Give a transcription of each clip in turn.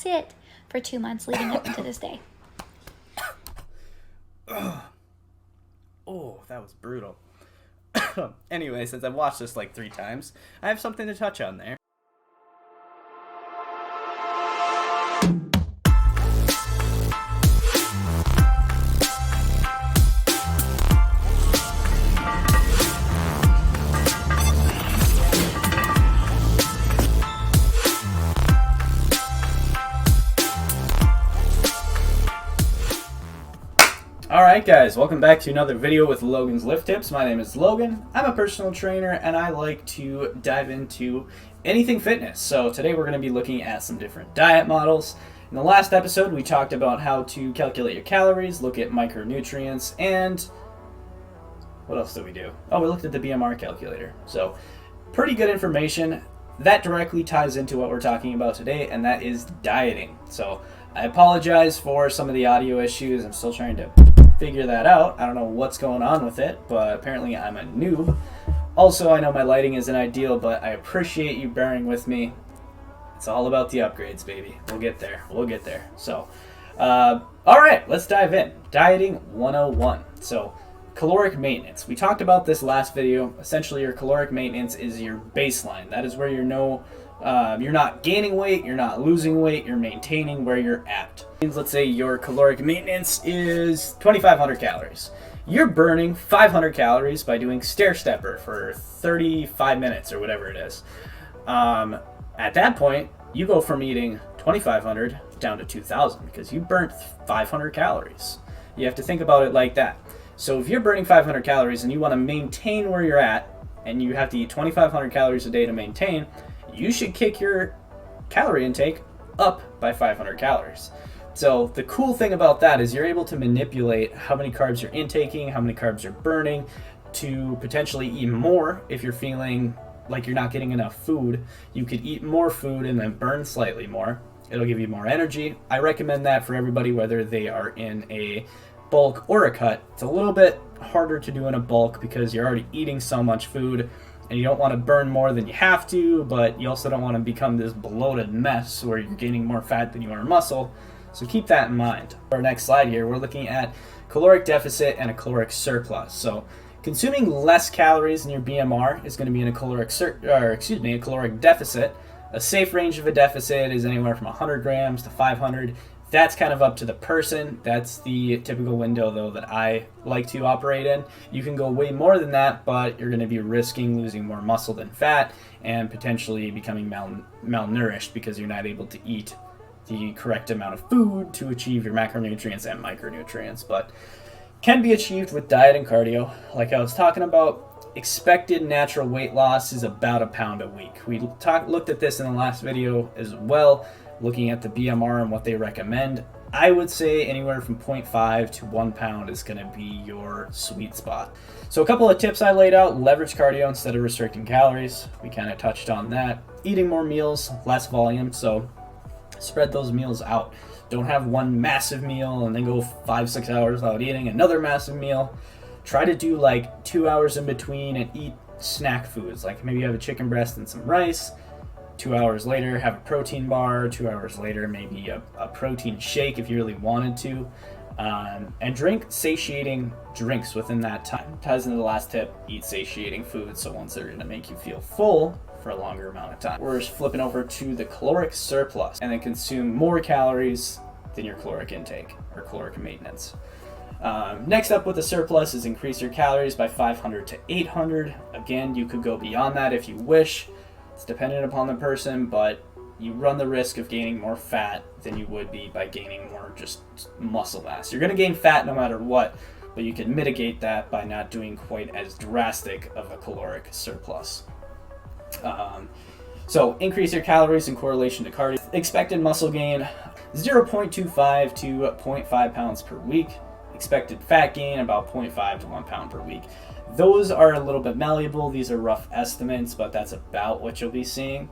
That's it for 2 months leading up to this day. Oh, that was brutal. Anyway, since I've watched this like 3 times, I have something to touch on there. Alright guys, welcome back to another video with Logan's Lift Tips. My name is Logan. I'm a personal trainer and I like to dive into anything fitness. So today we're going to be looking at some different diet models. In the last episode we talked about how to calculate your calories, look at micronutrients, and what else did we do? Oh, we looked at the BMR calculator. So pretty good information. That directly ties into what we're talking about today, and that is dieting. So I apologize for some of the audio issues. I'm still trying to figure that out. I don't know what's going on with it, but apparently I'm a noob. Also, I know my lighting isn't ideal, but I appreciate you bearing with me. It's all about the upgrades, baby. We'll get there. We'll get there. So, all right, let's dive in. Dieting 101. So, caloric maintenance. We talked about this last video. Essentially, your caloric maintenance is your baseline. That is where you're not gaining weight, you're not losing weight, you're maintaining where you're at. Let's say your caloric maintenance is 2,500 calories. You're burning 500 calories by doing stair stepper for 35 minutes or whatever it is. At that point, you go from eating 2,500 down to 2,000 because you burnt 500 calories. You have to think about it like that. So if you're burning 500 calories and you want to maintain where you're at, and you have to eat 2,500 calories a day to maintain, you should kick your calorie intake up by 500 calories. So the cool thing about that is you're able to manipulate how many carbs you're intaking, how many carbs you're burning, to potentially eat more if you're feeling like you're not getting enough food. You could eat more food and then burn slightly more. It'll give you more energy. I recommend that for everybody, whether they are in a bulk or a cut. It's a little bit harder to do in a bulk because you're already eating so much food and you don't want to burn more than you have to, but you also don't want to become this bloated mess where you're gaining more fat than you are muscle. So keep that in mind. Our next slide here, we're looking at caloric deficit and a caloric surplus. So consuming less calories in your BMR is going to be in a caloric deficit. A safe range of a deficit is anywhere from 100 grams to 500. That's kind of up to the person. That's the typical window, though, that I like to operate in. You can go way more than that, but you're going to be risking losing more muscle than fat and potentially becoming malnourished because you're not able to eat the correct amount of food to achieve your macronutrients and micronutrients. But can be achieved with diet and cardio. Like I was talking about, expected natural weight loss is about a pound a week. We looked at this in the last video as well, looking at the BMR and what they recommend. I would say anywhere from 0.5 to 1 pound is going to be your sweet spot. So a couple of tips I laid out: leverage cardio instead of restricting calories. We kind of touched on that. Eating more meals, less volume, so spread those meals out. Don't have one massive meal and then go 5-6 hours without eating another massive meal. Try to do like 2 hours in between and eat snack foods, like maybe you have a chicken breast and some rice. 2 hours later, have a protein bar. 2 hours later, maybe a protein shake if you really wanted to. And drink satiating drinks within that time. Ties into the last tip: eat satiating foods, so ones that are going to make you feel full for a longer amount of time. We're flipping over to the caloric surplus, and then consume more calories than your caloric intake or caloric maintenance. Next up with the surplus is increase your calories by 500 to 800. Again, you could go beyond that if you wish. It's dependent upon the person, but you run the risk of gaining more fat than you would be by gaining more just muscle mass. You're going to gain fat no matter what, but you can mitigate that by not doing quite as drastic of a caloric surplus. So increase your calories in correlation to cardio. Expected muscle gain 0.25 to 0.5 pounds per week. Expected fat gain about 0.5 to 1 pound per week. Those are a little bit malleable. These are rough estimates, but that's about what you'll be seeing.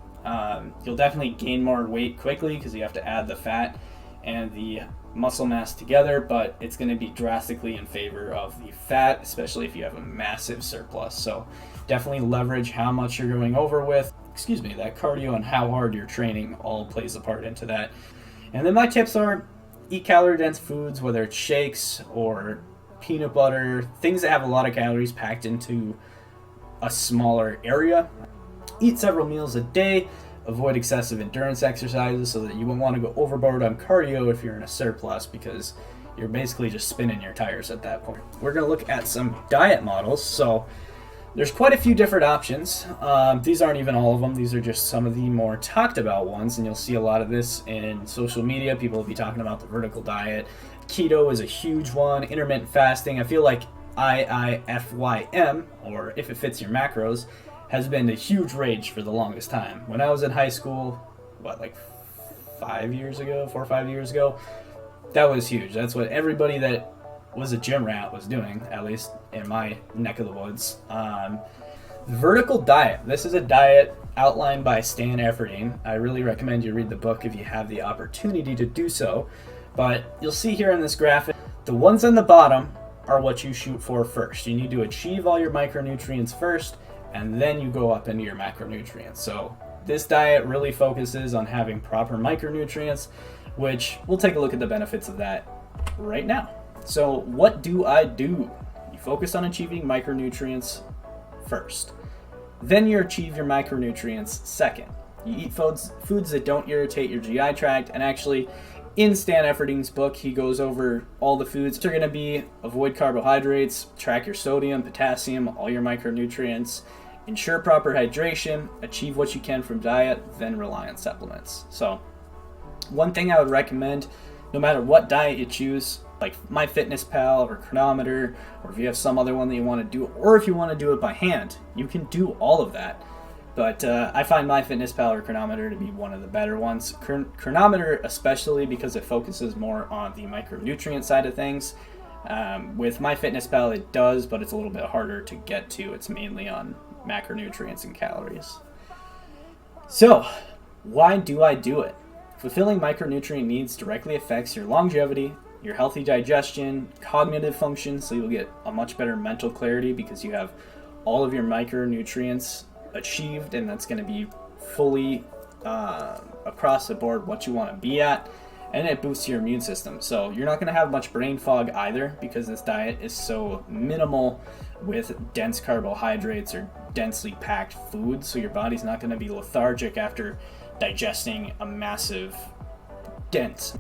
You'll definitely gain more weight quickly because you have to add the fat and the muscle mass together, but it's going to be drastically in favor of the fat, especially if you have a massive surplus. So definitely leverage how much you're going over with. That cardio and how hard you're training all plays a part into that. And then my tips are eat calorie dense foods, whether it's shakes or peanut butter, things that have a lot of calories packed into a smaller area. Eat several meals a day. Avoid excessive endurance exercises so that you won't want to go overboard on cardio if you're in a surplus, because you're basically just spinning your tires at that point. We're going to look at some diet models. So there's quite a few different options. These aren't even all of them. These are just some of the more talked about ones, and you'll see a lot of this in social media. People will be talking about the vertical diet. Keto is a huge one. Intermittent fasting. I feel like IIFYM, or if it fits your macros, has been a huge rage for the longest time. When I was in high school, like 4 or 5 years ago, that was huge. That's what everybody that was a gym rat was doing, at least in my neck of the woods. Vertical diet. This is a diet outlined by Stan Efferding. I really recommend you read the book if you have the opportunity to do so. But you'll see here in this graphic, the ones on the bottom are what you shoot for first. You need to achieve all your micronutrients first, and then you go up into your macronutrients. So this diet really focuses on having proper micronutrients, which we'll take a look at the benefits of that right now. So what do? You focus on achieving micronutrients first. Then you achieve your macronutrients second. You eat foods that don't irritate your GI tract, and actually in Stan Efferding's book, he goes over all the foods. They're going to be avoid carbohydrates, track your sodium, potassium, all your micronutrients, ensure proper hydration, achieve what you can from diet, then rely on supplements. So one thing I would recommend, no matter what diet you choose, like MyFitnessPal or Chronometer, or if you have some other one that you want to do, or if you want to do it by hand, you can do all of that. But I find MyFitnessPal or Chronometer to be one of the better ones. Chronometer especially because it focuses more on the micronutrient side of things. With MyFitnessPal it does, but it's a little bit harder to get to. It's mainly on macronutrients and calories. So, why do I do it? Fulfilling micronutrient needs directly affects your longevity, your healthy digestion, cognitive function, so you'll get a much better mental clarity because you have all of your micronutrients achieved, and that's going to be fully across the board what you want to be at, and it boosts your immune system. So you're not going to have much brain fog either because this diet is so minimal with dense carbohydrates or densely packed foods, so your body's not going to be lethargic after digesting a massive dense.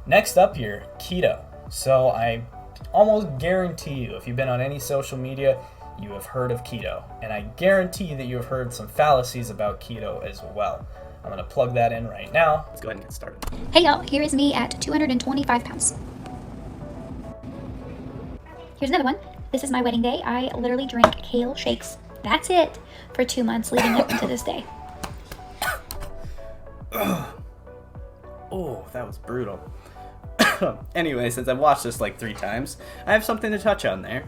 Next up here, keto. So I almost guarantee you, if you've been on any social media, you have heard of keto, and I guarantee that you have heard some fallacies about keto as well. I'm going to plug that in right now. Let's go ahead and get started. Hey y'all, here is me at 225 pounds. Here's another one. This is my wedding day. I literally drink kale shakes. That's it for 2 months leading up to this day. Oh, that was brutal. Anyway, since I've watched this like 3 times, I have something to touch on there.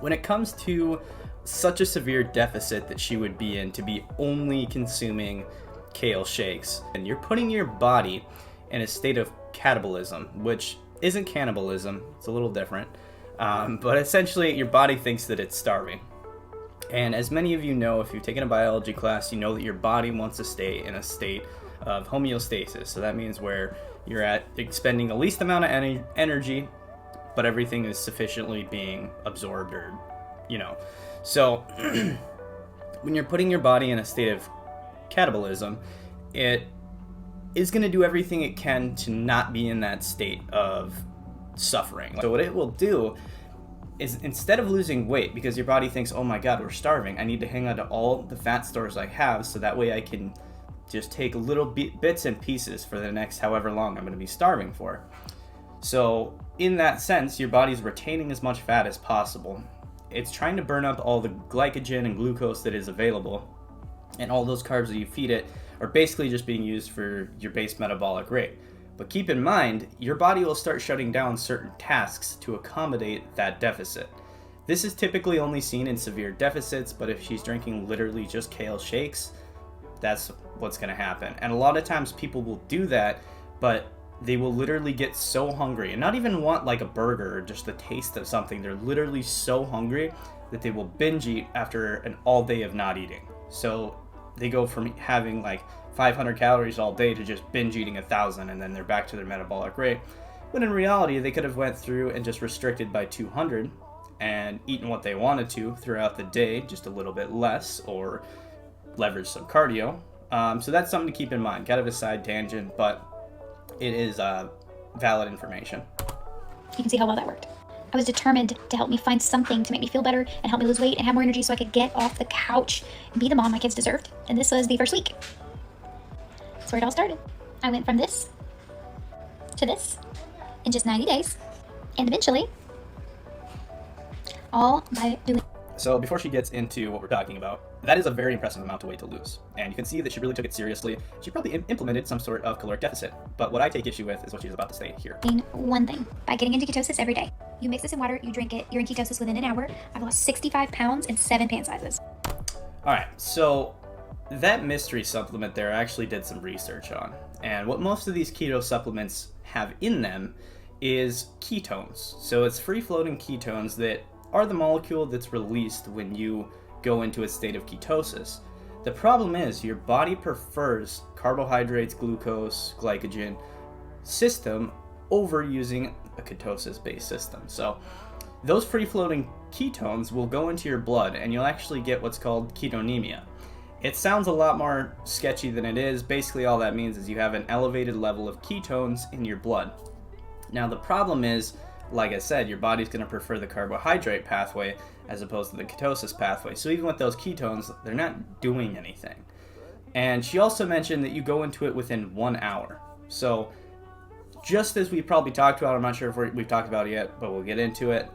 When it comes to such a severe deficit that she would be in to be only consuming kale shakes, and you're putting your body in a state of catabolism, which isn't cannibalism, it's a little different, but essentially your body thinks that it's starving. And as many of you know, if you've taken a biology class, you know that your body wants to stay in a state of homeostasis. So that means where you're at expending the least amount of energy, but everything is sufficiently being absorbed, or, So when you're putting your body in a state of catabolism, it is going to do everything it can to not be in that state of suffering. So what it will do is, instead of losing weight, because your body thinks, oh my god, we're starving, I need to hang on to all the fat stores I have so that way I can just take little bits and pieces for the next however long I'm going to be starving for. So in that sense, your body's retaining as much fat as possible. It's trying to burn up all the glycogen and glucose that is available, and all those carbs that you feed it are basically just being used for your base metabolic rate. But keep in mind, your body will start shutting down certain tasks to accommodate that deficit. This is typically only seen in severe deficits, but if she's drinking literally just kale shakes, that's what's going to happen. And a lot of times people will do that, but they will literally get so hungry and not even want like a burger or just the taste of something. They're literally so hungry that they will binge eat after an all day of not eating. So they go from having like 500 calories all day to just binge eating 1,000 and then they're back to their metabolic rate. When in reality, they could have went through and just restricted by 200 and eaten what they wanted to throughout the day, just a little bit less, or leverage some cardio. So that's something to keep in mind. Kind of a side tangent, but it is valid information. You can see how well that worked. I was determined to help me find something to make me feel better and help me lose weight and have more energy so I could get off the couch and be the mom my kids deserved. And this was the first week. That's where it all started. I went from this to this in just 90 days. And eventually, all by doing... So before she gets into what we're talking about, that is a very impressive amount of weight to lose. And you can see that she really took it seriously. She probably implemented some sort of caloric deficit. But what I take issue with is what she's about to say here. One thing, by getting into ketosis every day. You mix this in water, you drink it, you're in ketosis within an hour. I've lost 65 pounds in 7 pant sizes. All right, so that mystery supplement there I actually did some research on. And what most of these keto supplements have in them is ketones. So it's free-floating ketones that are the molecule that's released when you go into a state of ketosis. The problem is your body prefers carbohydrates, glucose, glycogen system over using a ketosis-based system. So those free-floating ketones will go into your blood and you'll actually get what's called ketonemia. It sounds a lot more sketchy than it is. Basically all that means is you have an elevated level of ketones in your blood. Now the problem is, like I said, your body's going to prefer the carbohydrate pathway as opposed to the ketosis pathway. So even with those ketones, they're not doing anything. And she also mentioned that you go into it within 1 hour. So just as we probably talked about, I'm not sure if we've talked about it yet, but we'll get into it.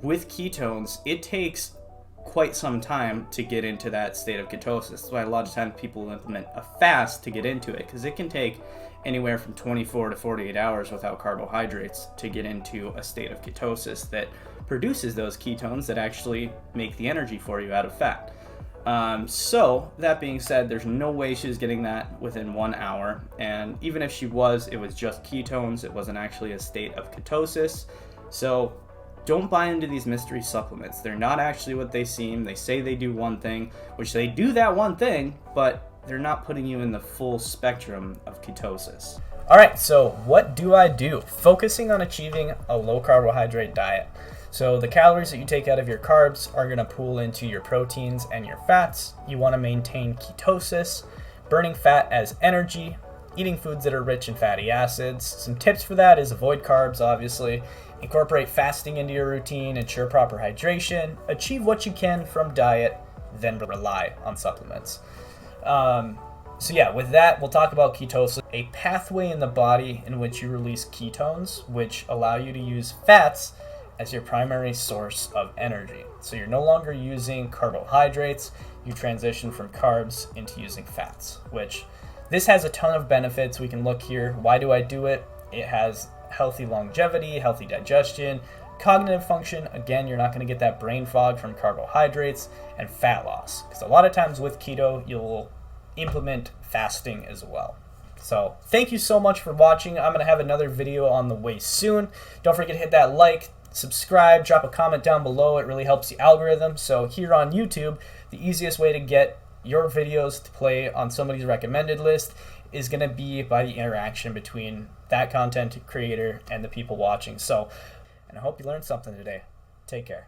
With ketones, it takes quite some time to get into that state of ketosis. That's why a lot of times people will implement a fast to get into it, because it can take anywhere from 24 to 48 hours without carbohydrates to get into a state of ketosis that produces those ketones that actually make the energy for you out of fat. So that being said, there's no way she was getting that within 1 hour. And even if she was, it was just ketones. It wasn't actually a state of ketosis. So don't buy into these mystery supplements. They're not actually what they seem. They say they do one thing, which they do that one thing, but they're not putting you in the full spectrum of ketosis. All right, so what do I do? Focusing on achieving a low carbohydrate diet. So the calories that you take out of your carbs are going to pool into your proteins and your fats. You want to maintain ketosis, burning fat as energy, eating foods that are rich in fatty acids. Some tips for that is avoid carbs, obviously. Incorporate fasting into your routine, ensure proper hydration, achieve what you can from diet, then rely on supplements. So yeah, with that, we'll talk about ketosis, a pathway in the body in which you release ketones, which allow you to use fats as your primary source of energy. So you're no longer using carbohydrates, you transition from carbs into using fats, which this has a ton of benefits. We can look here. Why do I do it? It has healthy longevity, healthy digestion, cognitive function. Again, you're not going to get that brain fog from carbohydrates, and fat loss. Because a lot of times with keto, you'll implement fasting as well. So thank you so much for watching. I'm going to have another video on the way soon. Don't forget to hit that like, subscribe, drop a comment down below. It really helps the algorithm. So here on YouTube, the easiest way to get your videos to play on somebody's recommended list is going to be by the interaction between that content creator and the people watching. So, and I hope you learned something today. Take care.